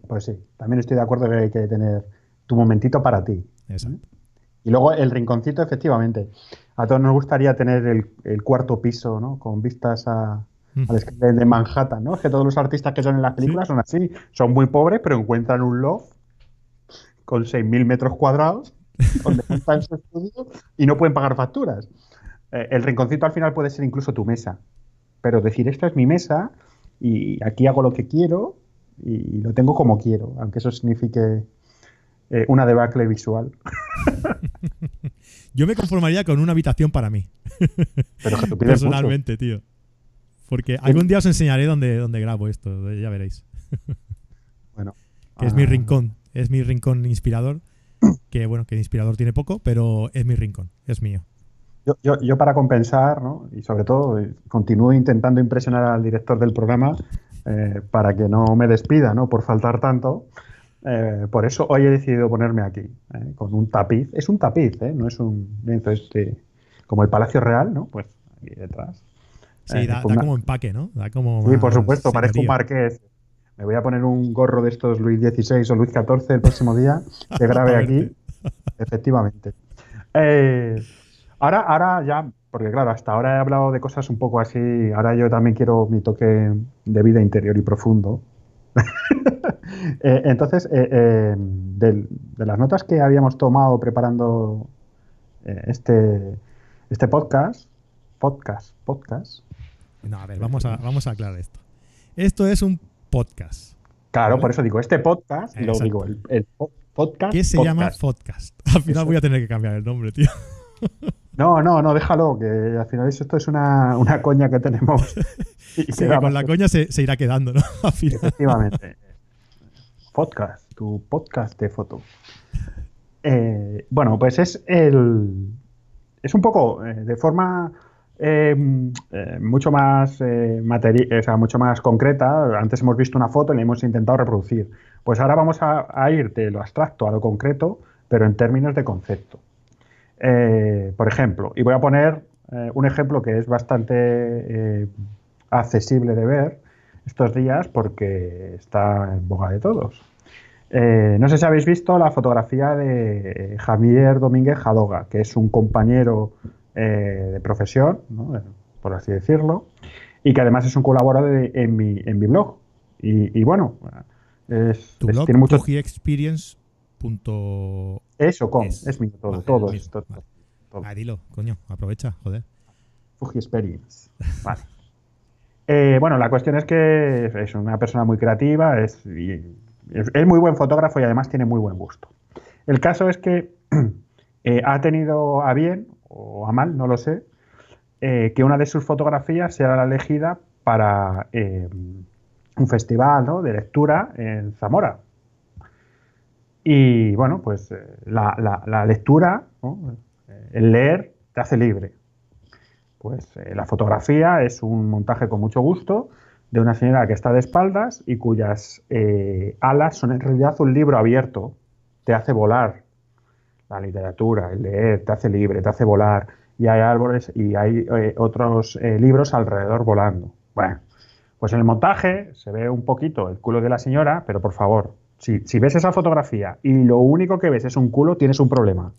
Pues sí, también estoy de acuerdo que hay que tener tu momentito para ti. Exacto. Y luego el rinconcito, efectivamente. A todos nos gustaría tener el cuarto piso, ¿no? Con vistas al Skyline de Manhattan, ¿no? Es que todos los artistas que son en las Sí. películas son así. Son muy pobres, pero encuentran un loft con 6.000 metros cuadrados donde montan su estudio y no pueden pagar facturas. El rinconcito al final puede ser incluso tu mesa. Pero decir, esta es mi mesa y aquí hago lo que quiero y lo tengo como quiero, aunque eso signifique una debacle visual. Yo me conformaría con una habitación para mí. Pero que tú pides mucho. Personalmente, tío. Porque algún día os enseñaré dónde grabo esto, ya veréis. Bueno, Que es mi rincón. Es mi rincón inspirador. Que bueno, que inspirador tiene poco, pero es mi rincón. Es mío. yo para compensar, ¿no? Y sobre todo, continúo intentando impresionar al director del programa para que no me despida, ¿no? Por faltar tanto. Por eso hoy he decidido ponerme aquí, con un tapiz. Es un tapiz, no es un lienzo como el Palacio Real, ¿no? Pues aquí detrás. Sí, da Con una- como empaque, ¿no? Da como Sí, por más supuesto, parezco un señorío. marqués. Me voy a poner un gorro de estos Luis XVI o Luis XIV el próximo día que grabe Pa' aquí. verte. Efectivamente. Eh, ahora ya, porque claro, hasta ahora he hablado de cosas un poco así. Ahora yo también quiero mi toque de vida interior y profundo. Entonces, de las notas que habíamos tomado preparando este podcast, No, a ver, vamos a aclarar esto. Esto es un podcast. claro, ¿Vale? por eso digo este podcast, y luego Exacto. digo podcast. ¿Qué se llama podcast? Al final Eso. voy a tener que cambiar el nombre, tío. No, déjalo, que al final esto es una coña que tenemos. Y Sí, queda que con la bastante- coña se irá quedando, ¿no? Al final. Efectivamente. Podcast, tu podcast de foto. Bueno, pues es un poco de forma mucho más o sea, mucho más concreta. Antes hemos visto una foto y la hemos intentado reproducir. Pues ahora vamos a ir de lo abstracto a lo concreto, pero en términos de concepto. Por ejemplo, y voy a poner un ejemplo que es bastante accesible de ver estos días porque está en boga de todos. No sé si habéis visto la fotografía de Javier Domínguez Jadoga, que es un compañero de profesión, ¿no? Por así decirlo, y que además es un colaborador en mi blog. Y bueno, Tu blog, tiene mucho... fujiexperience.es. Eso, es mío todo, Vale, todo el esto. mismo. Vale. Todo. Ah, dilo, coño, aprovecha, joder. Fuji Experience. Vale. Bueno, la cuestión es que es una persona muy creativa, es muy buen fotógrafo y además tiene muy buen gusto. El caso es que ha tenido a bien, o a mal, no lo sé, que una de sus fotografías sea la elegida para un festival, ¿no?, de lectura en Zamora. Y bueno, pues la lectura, ¿no?, el leer te hace libre. Pues la fotografía es un montaje con mucho gusto de una señora que está de espaldas y cuyas alas son en realidad un libro abierto. Te hace volar. La literatura, el leer, te hace libre, te hace volar. Y hay árboles y hay otros libros alrededor volando. Bueno, pues en el montaje se ve un poquito el culo de la señora, pero por favor, si ves esa fotografía y lo único que ves es un culo, tienes un problema.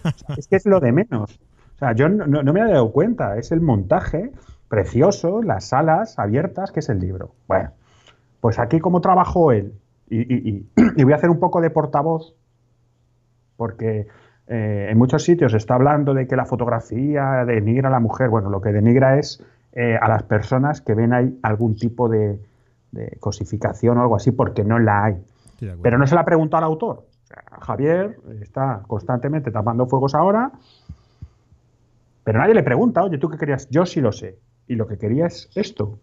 O sea, es que es lo de menos. O sea, yo no me había dado cuenta. Es el montaje precioso, las alas abiertas, que es el libro. Bueno, pues aquí como trabajó él, y voy a hacer un poco de portavoz, porque en muchos sitios se está hablando de que la fotografía denigra a la mujer. Bueno, lo que denigra es a las personas que ven ahí algún tipo de cosificación o algo así, porque no la hay. Pero no se la preguntó al autor. O sea, Javier está constantemente tapando fuegos ahora, pero nadie le pregunta, oye, ¿tú qué querías? Yo sí lo sé. Y lo que quería es esto.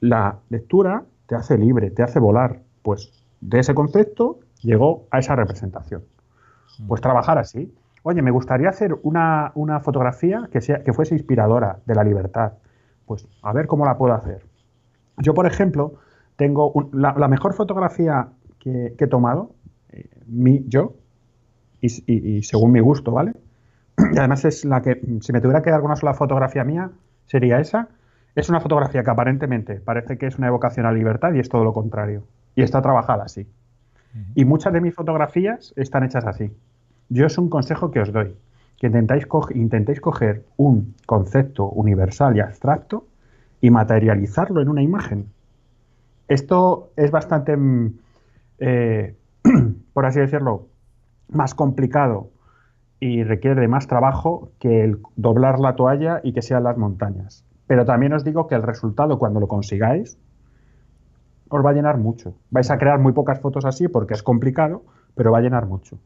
La lectura te hace libre, te hace volar. Pues de ese concepto llegó a esa representación. Pues trabajar así. Oye, me gustaría hacer una fotografía que fuese inspiradora de la libertad. Pues a ver cómo la puedo hacer. Yo, por ejemplo, tengo la mejor fotografía que he tomado, yo, y según mi gusto, ¿vale? Y además es la que, si me tuviera que dar una sola fotografía mía, sería esa. Es una fotografía que aparentemente parece que es una evocación a la libertad y es todo lo contrario. Y está trabajada así. Y muchas de mis fotografías están hechas así. Yo es un consejo que os doy, que intentéis coger un concepto universal y abstracto y materializarlo en una imagen. Esto es bastante, por así decirlo, más complicado y requiere de más trabajo que el doblar la toalla y que sean las montañas. Pero también os digo que el resultado, cuando lo consigáis, os va a llenar mucho. Vais a crear muy pocas fotos así porque es complicado, pero va a llenar mucho.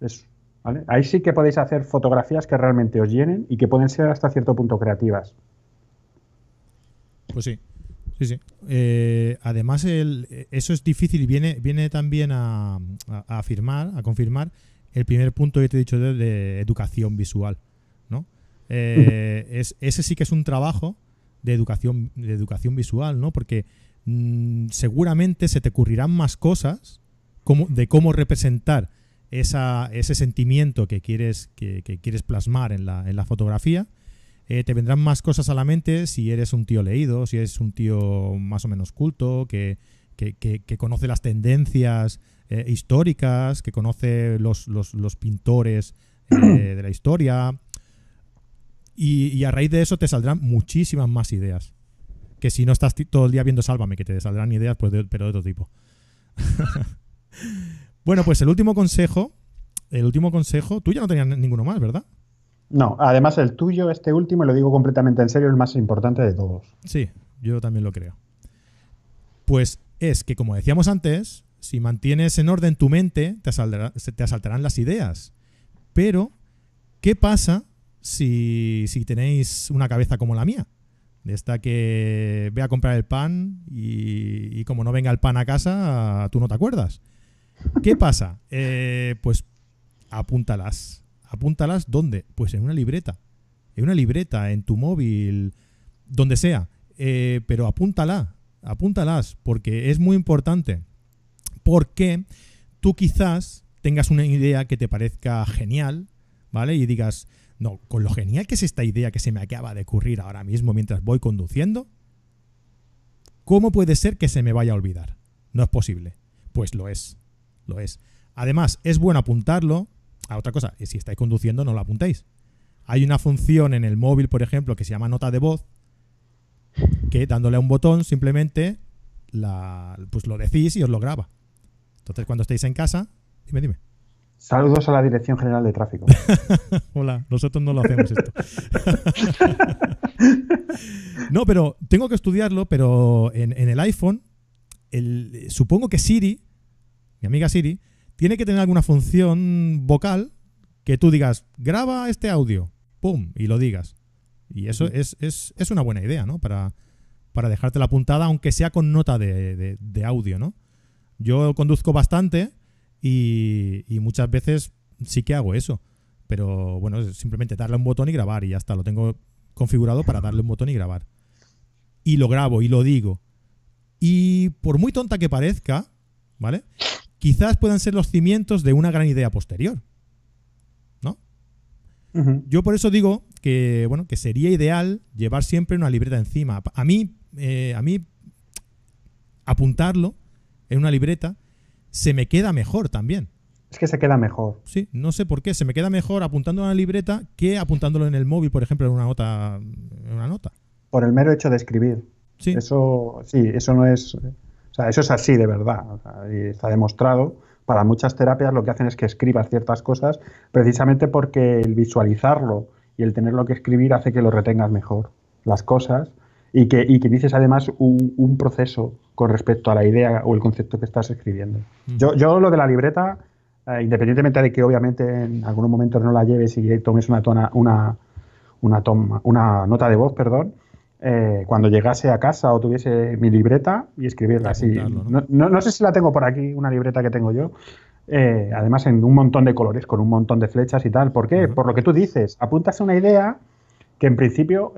Eso, ¿vale? Ahí sí que podéis hacer fotografías que realmente os llenen y que pueden ser hasta cierto punto creativas. Pues sí. Sí, sí. Además, eso es difícil y viene también a confirmar el primer punto que te he dicho de educación visual, ¿no? Ese sí que es un trabajo de educación visual, ¿no? Porque seguramente se te ocurrirán más cosas de cómo representar ese sentimiento que quieres plasmar en la fotografía. Te vendrán más cosas a la mente si eres un tío leído, si eres un tío más o menos culto, que conoce las tendencias históricas, que conoce los pintores de la historia. Y a raíz de eso te saldrán muchísimas más ideas. Que si no estás todo el día viendo Sálvame, que te saldrán ideas, pues pero de otro tipo. Bueno, pues el último consejo, tú ya no tenías ninguno más, ¿verdad? No, además el tuyo, este último, y lo digo completamente en serio, es el más importante de todos. Sí, yo también lo creo. Pues es que, como decíamos antes, si mantienes en orden tu mente, te asaltarán las ideas. Pero, ¿qué pasa si tenéis una cabeza como la mía? De esta que ve a comprar el pan y como no venga el pan a casa, tú no te acuerdas. ¿Qué pasa? Pues apúntalas. ¿Apúntalas dónde? Pues en una libreta. En una libreta, en tu móvil, donde sea. Pero apúntalas, porque es muy importante. Porque tú quizás tengas una idea que te parezca genial, ¿vale? Y digas, no, con lo genial que es esta idea que se me acaba de ocurrir ahora mismo mientras voy conduciendo, ¿cómo puede ser que se me vaya a olvidar? No es posible. Pues lo es. Además, es bueno apuntarlo. A otra cosa, si estáis conduciendo, no lo apuntéis. Hay una función en el móvil, por ejemplo, que se llama nota de voz, que dándole a un botón simplemente pues lo decís y os lo graba. Entonces, cuando estéis en casa, dime. Saludos a la Dirección General de Tráfico. Hola, nosotros no lo hacemos esto. No, pero tengo que estudiarlo, pero en el iPhone, supongo que Siri, mi amiga Siri, tiene que tener alguna función vocal que tú digas, graba este audio, pum, y lo digas. Y eso es una buena idea, ¿no? Para dejarte la apuntada, aunque sea con nota de audio, ¿no? Yo conduzco bastante y muchas veces sí que hago eso. Pero bueno, es simplemente darle un botón y grabar y ya está. Lo tengo configurado para darle un botón y grabar. Y lo grabo y lo digo. Y por muy tonta que parezca, ¿vale? Quizás puedan ser los cimientos de una gran idea posterior, ¿no? Uh-huh. Yo por eso digo que, bueno, que sería ideal llevar siempre una libreta encima. A mí apuntarlo en una libreta se me queda mejor también. Es que se queda mejor. Sí, no sé por qué. Se me queda mejor apuntando en una libreta que apuntándolo en el móvil, por ejemplo, en una nota. Por el mero hecho de escribir. Sí. Eso no es... O sea, eso es así de verdad. O sea, y está demostrado. Para muchas terapias lo que hacen es que escribas ciertas cosas precisamente porque el visualizarlo y el tenerlo que escribir hace que lo retengas mejor, las cosas, y que dices además un proceso con respecto a la idea o el concepto que estás escribiendo. Yo lo de la libreta, independientemente de que obviamente en algunos momentos no la lleves y tomes una nota de voz, cuando llegase a casa o tuviese mi libreta y escribirla así. No sé si la tengo por aquí, una libreta que tengo yo, además en un montón de colores, con un montón de flechas y tal. ¿Por qué? Uh-huh. Por lo que tú dices, apuntas a una idea que en principio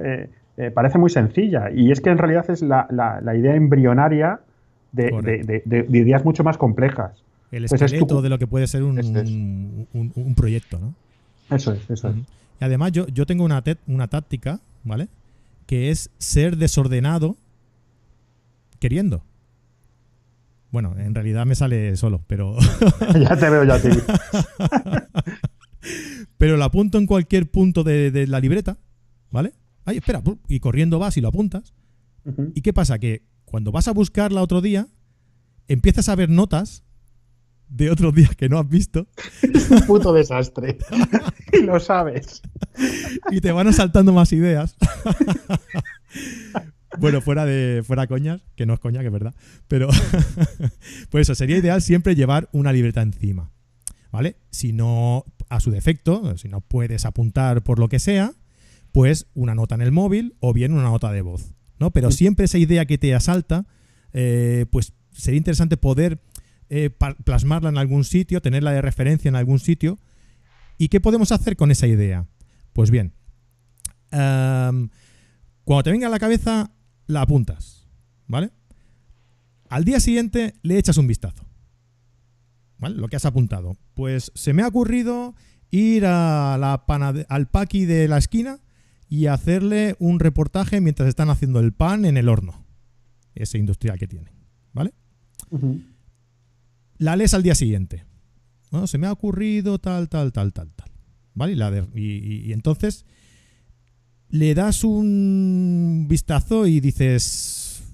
parece muy sencilla y es que en realidad es la idea embrionaria de ideas mucho más complejas. El esqueleto de lo que puede ser un proyecto, ¿no? Eso es. Y además yo tengo una táctica, ¿vale? Que es ser desordenado queriendo. Bueno, en realidad me sale solo, pero... Ya te veo yo a ti. Pero lo apunto en cualquier punto de la libreta, ¿vale? Ay, espera, y corriendo vas y lo apuntas. Ujú. ¿Y qué pasa? Que cuando vas a buscarla otro día, empiezas a ver notas de otros días que no has visto Es un puto desastre. Y lo sabes. y te van saltando más ideas. Bueno, fuera coñas, que no es coña, que es verdad. Pero, pues eso, sería ideal siempre llevar una libreta encima, ¿vale? Si no, a su defecto, si no puedes apuntar por lo que sea, pues una nota en el móvil o bien una nota de voz, ¿no? Pero siempre esa idea que te asalta, pues sería interesante poder plasmarla en algún sitio, tenerla de referencia en algún sitio. ¿Y qué podemos hacer con esa idea? Pues bien, cuando te venga a la cabeza, la apuntas, ¿vale? Al día siguiente le echas un vistazo, ¿vale? Lo que has apuntado. Pues se me ha ocurrido ir a al paqui de la esquina y hacerle un reportaje mientras están haciendo el pan en el horno, ese industrial que tienen, ¿vale? Ujú. La lees al día siguiente. Bueno, se me ha ocurrido tal, ¿vale? Y entonces le das un vistazo y dices,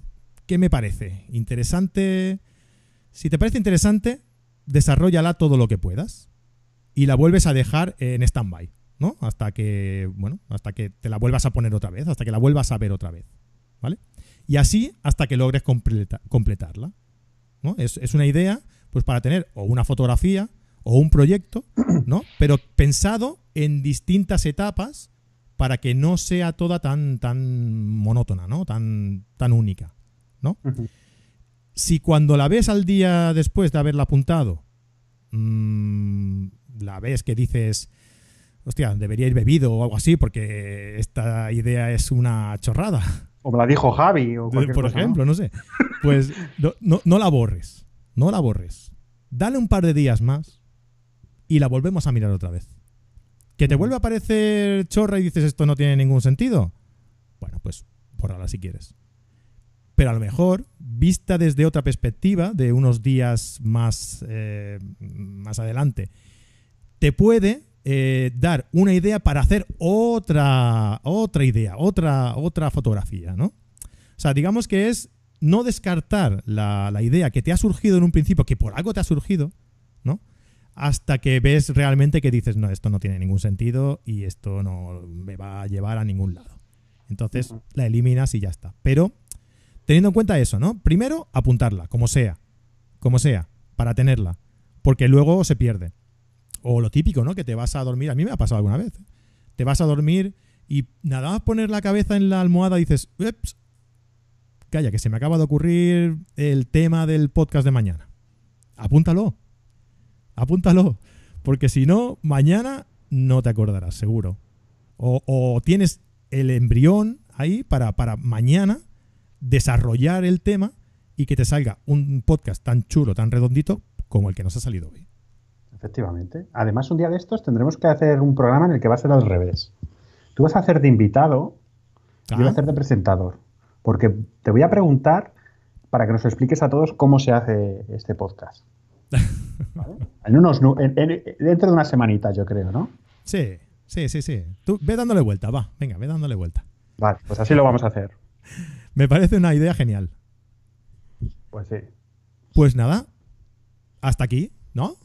¿qué me parece? ¿Interesante? Si te parece interesante, desarróllala todo lo que puedas y la vuelves a dejar en stand-by, ¿no? Hasta que te la vuelvas a poner otra vez, hasta que la vuelvas a ver otra vez, ¿vale? Y así hasta que logres completarla, ¿no? Es una idea, pues, para tener o una fotografía o un proyecto, ¿no? Pero pensado en distintas etapas para que no sea toda tan monótona, ¿no? Tan única, ¿no? Ujú. Si cuando la ves al día después de haberla apuntado, la ves que dices, hostia, debería ir bebido o algo así porque esta idea es una chorrada, O me la dijo Javi o cualquier por cosa, ejemplo, no sé, pues no la borres, no la borres. Dale un par de días más y la volvemos a mirar otra vez. ¿Que te vuelve a parecer chorra y dices esto no tiene ningún sentido? Bueno, pues bórrala si quieres. Pero a lo mejor, vista desde otra perspectiva, de unos días más adelante, te puede dar una idea para hacer otra idea, otra fotografía, ¿no? O sea, digamos que es no descartar la idea que te ha surgido en un principio, que por algo te ha surgido, ¿no? Hasta que ves realmente que dices, no, esto no tiene ningún sentido y esto no me va a llevar a ningún lado. Entonces la eliminas y ya está. Pero teniendo en cuenta eso, ¿no? Primero, apuntarla, como sea, para tenerla, porque luego se pierde. O lo típico, ¿no? Que te vas a dormir, a mí me ha pasado alguna vez. Te vas a dormir y nada más poner la cabeza en la almohada dices, ups, calla, que se me acaba de ocurrir el tema del podcast de mañana. Apúntalo, porque si no, mañana no te acordarás, seguro. O tienes el embrión ahí para mañana desarrollar el tema y que te salga un podcast tan chulo, tan redondito como el que nos ha salido hoy. Efectivamente. Además, un día de estos tendremos que hacer un programa en el que va a ser al revés. Tú vas a hacer de invitado y yo voy a hacer de presentador. Porque te voy a preguntar para que nos expliques a todos cómo se hace este podcast. ¿Vale? Dentro de una semanita, yo creo, ¿no? Sí. Tú ve dándole vuelta, va. Venga, ve dándole vuelta. Vale, pues así lo vamos a hacer. Me parece una idea genial. Pues sí. Pues nada, hasta aquí, ¿no?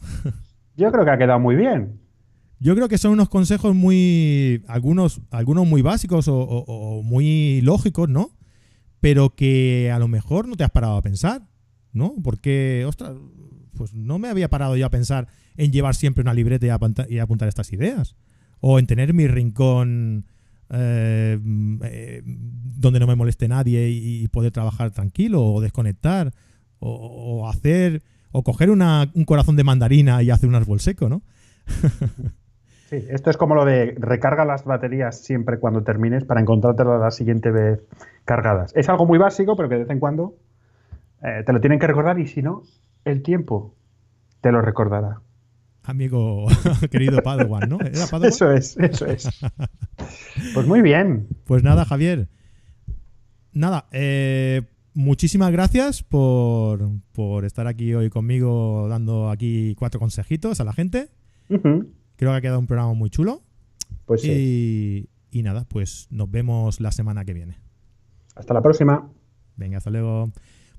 Yo creo que ha quedado muy bien. Yo creo que son unos consejos algunos muy básicos o muy lógicos, ¿no? Pero que a lo mejor no te has parado a pensar, ¿no? Porque, ostras, pues no me había parado yo a pensar en llevar siempre una libreta y apuntar estas ideas. O en tener mi rincón donde no me moleste nadie y poder trabajar tranquilo o desconectar o coger un corazón de mandarina y hacer un árbol seco, ¿no? Sí, esto es como lo de recarga las baterías siempre cuando termines para encontrártelas la siguiente vez cargadas. Es algo muy básico, pero que de vez en cuando te lo tienen que recordar y si no, el tiempo te lo recordará. Amigo querido Padawan, ¿no? ¿Era Padawan? Eso es. Pues muy bien. Pues nada, Javier. Nada, muchísimas gracias por estar aquí hoy conmigo dando aquí 4 consejitos a la gente. Ujú. Creo que ha quedado un programa muy chulo. Pues sí. Y nada, pues nos vemos la semana que viene. Hasta la próxima. Venga, hasta luego.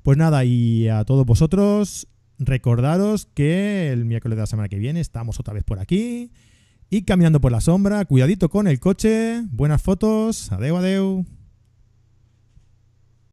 Pues nada, y a todos vosotros, recordaros que el miércoles de la semana que viene estamos otra vez por aquí y caminando por la sombra. Cuidadito con el coche. Buenas fotos. Adeu, adeu.